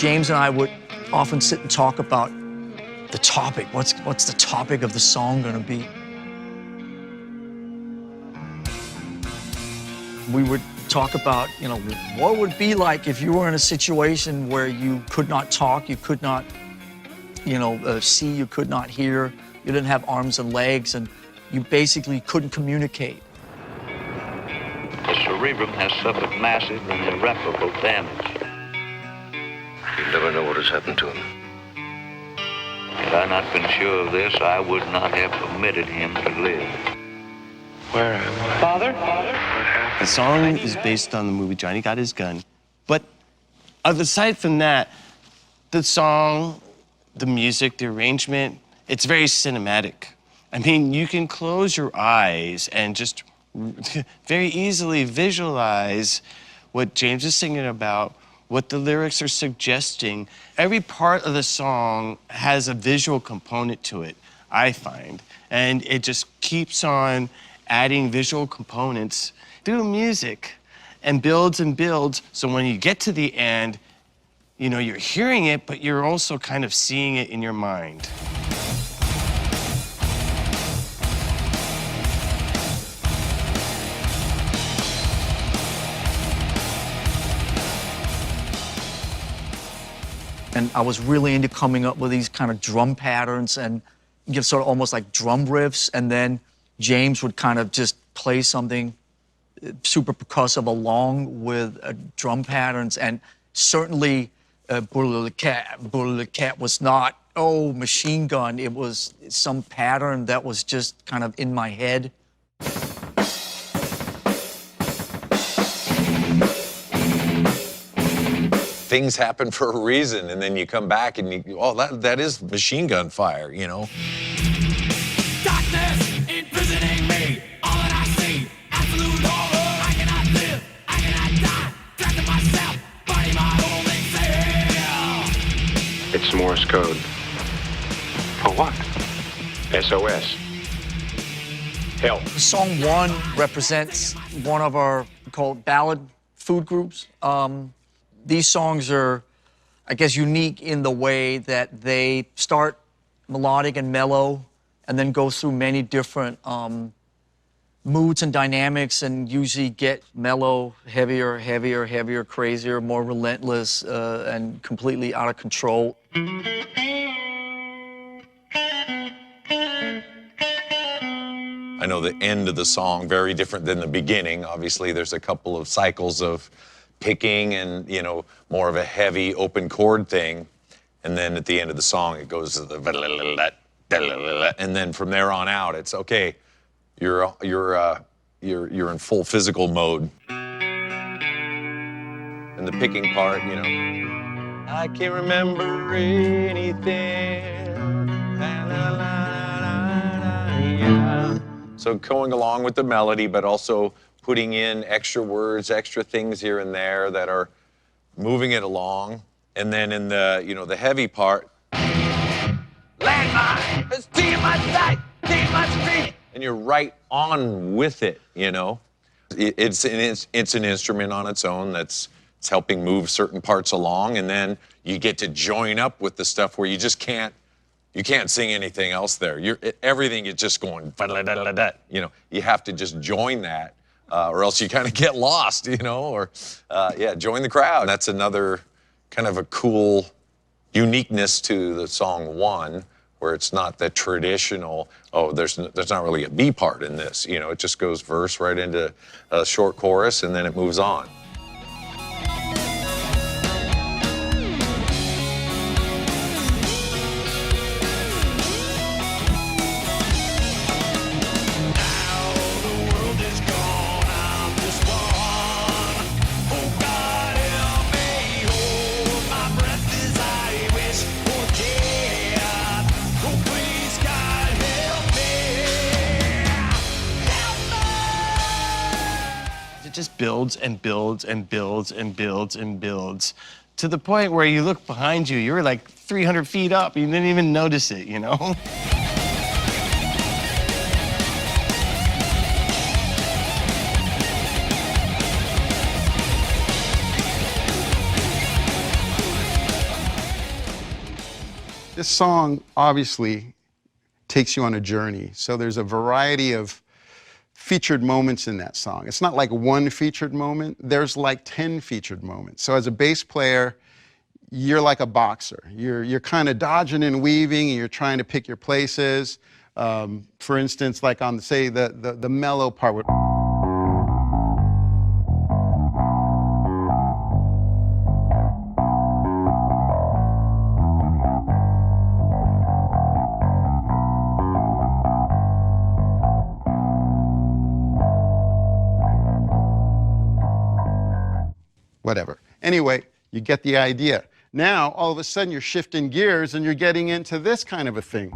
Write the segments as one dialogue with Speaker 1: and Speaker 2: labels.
Speaker 1: James and I would often sit and talk about the topic. What's the topic of the song gonna be? We would talk about, you know, what would it be like if you were in a situation where you could not talk, you could not, you know, see, you could not hear, you didn't have arms and legs, and you basically couldn't communicate.
Speaker 2: The cerebrum has suffered massive and irreparable damage.
Speaker 3: You never know what has happened to him.
Speaker 2: Had I not been sure of this, I would not have permitted him to live.
Speaker 3: Where am I?
Speaker 4: Father?
Speaker 5: The song is based on the movie Johnny Got His Gun. But aside from that, the song, the music, the arrangement, it's very cinematic. I mean, you can close your eyes and just very easily visualize what James is singing about, what the lyrics are suggesting. Every part of the song has a visual component to it, I find. And it just keeps on adding visual components through music and builds and builds. So when you get to the end, you know, you're hearing it, but you're also kind of seeing it in your mind.
Speaker 1: And I was really into coming up with these kind of drum patterns and give sort of almost like drum riffs, and then James would kind of just play something super percussive along with drum patterns. And certainly Bullet the Cat was not, oh, machine gun. It was some pattern that was just kind of in my head.
Speaker 6: Things happen for a reason, and then you come back and you, oh, that is machine gun fire, you know?
Speaker 7: Darkness imprisoning me, all that I see, absolute horror. I cannot live, I cannot die, trapped in myself, fighting my only fear.
Speaker 3: It's Morse code. For what? SOS. Help.
Speaker 1: Song 1 represents one of our called ballad food groups. These songs are, I guess, unique in the way that they start melodic and mellow and then go through many different moods and dynamics, and usually get mellow, heavier, heavier, heavier, crazier, more relentless, and completely out of control.
Speaker 6: I know the end of the song, very different than the beginning. Obviously, there's a couple of cycles of picking and, you know, more of a heavy open chord thing. And then at the end of the song, it goes to the, and then from there on out, it's okay. You're in full physical mode. And the picking part, you know, I can't remember anything. Yeah. So going along with the melody, but also putting in extra words, extra things here and there that are moving it along. And then in the, you know, the heavy part, landmine, it's in my sight, in my street. And you're right on with it, you know. It's an instrument on its own it's helping move certain parts along, and then you get to join up with the stuff where you just can't sing anything else there. Everything is just going, you know, you have to just join that. Or else you kind of get lost, you know, or, yeah, join the crowd. That's another kind of a cool uniqueness to the song 1, where it's not the traditional, oh, there's not really a B part in this, you know, it just goes verse right into a short chorus, and then it moves on.
Speaker 5: It just builds and builds and builds and builds and builds to the point where you look behind you, you're like 300 feet up, you didn't even notice it, you know?
Speaker 4: This song obviously takes you on a journey. So there's a variety of featured moments in that song. It's not like one featured moment, there's like 10 featured moments. So as a bass player, you're like a boxer. You're kind of dodging and weaving, and you're trying to pick your places. For instance, like on, say, the mellow part. Whatever. Anyway, you get the idea. Now, all of a sudden, you're shifting gears and you're getting into this kind of a thing.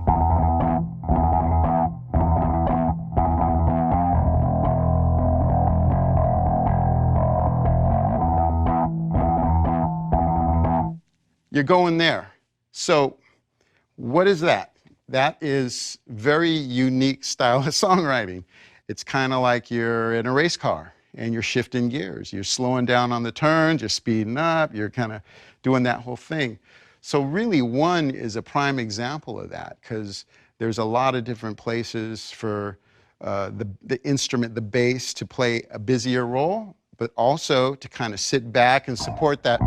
Speaker 4: You're going there. So, what is that? That is very unique style of songwriting. It's kind of like you're in a race car and you're shifting gears. You're slowing down on the turns, you're speeding up, you're kind of doing that whole thing. So really, one is a prime example of that, because there's a lot of different places for the instrument, the bass, to play a busier role, but also to kind of sit back and support that.